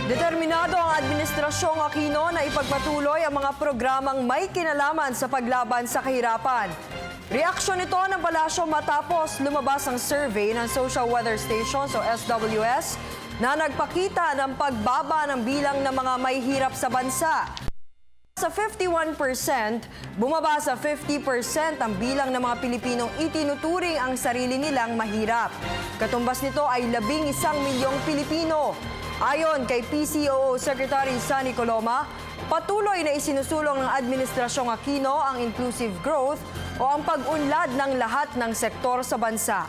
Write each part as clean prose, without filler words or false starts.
Determinado ang Administrasyong Aquino na ipagpatuloy ang mga programang may kinalaman sa paglaban sa kahirapan. Reaksyon ito ng palasyo matapos lumabas ang survey ng Social Weather Station o SWS na nagpakita ng pagbaba ng bilang ng mga may hirap sa bansa. Sa 51%, bumaba sa 50% ang bilang ng mga Pilipinong itinuturing ang sarili nilang mahirap. Katumbas nito ay 11 milyong Pilipino. Ayon kay PCOO Secretary Sunny Coloma, patuloy na isinusulong ng Administrasyong Aquino ang inclusive growth o ang pag-unlad ng lahat ng sektor sa bansa.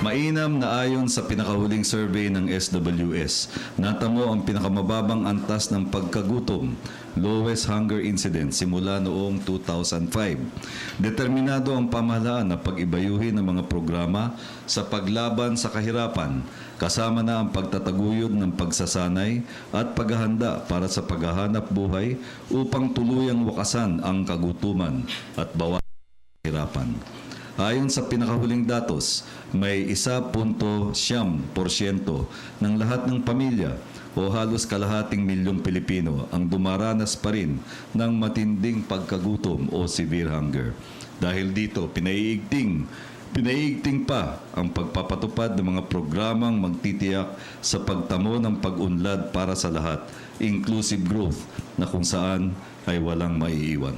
Mainam na ayon sa pinakahuling survey ng SWS, natamo ang pinakamababang antas ng pagkagutom, lowest hunger incident simula noong 2005. Determinado ang pamahalaan na pag-ibayuhin ang mga programa sa paglaban sa kahirapan, kasama na ang pagtataguyod ng pagsasanay at paghahanda para sa paghahanap buhay upang tuluyang wakasan ang kagutuman at bawasan ang kahirapan. Ayon sa pinakahuling datos, may 1.7% ng lahat ng pamilya o halos kalahating milyong Pilipino ang dumaranas pa rin ng matinding pagkagutom o severe hunger. Dahil dito, pinaiigting pa ang pagpapatupad ng mga programang magtitiyak sa pagtamo ng pag-unlad para sa lahat, inclusive growth na kung saan ay walang maiiwan.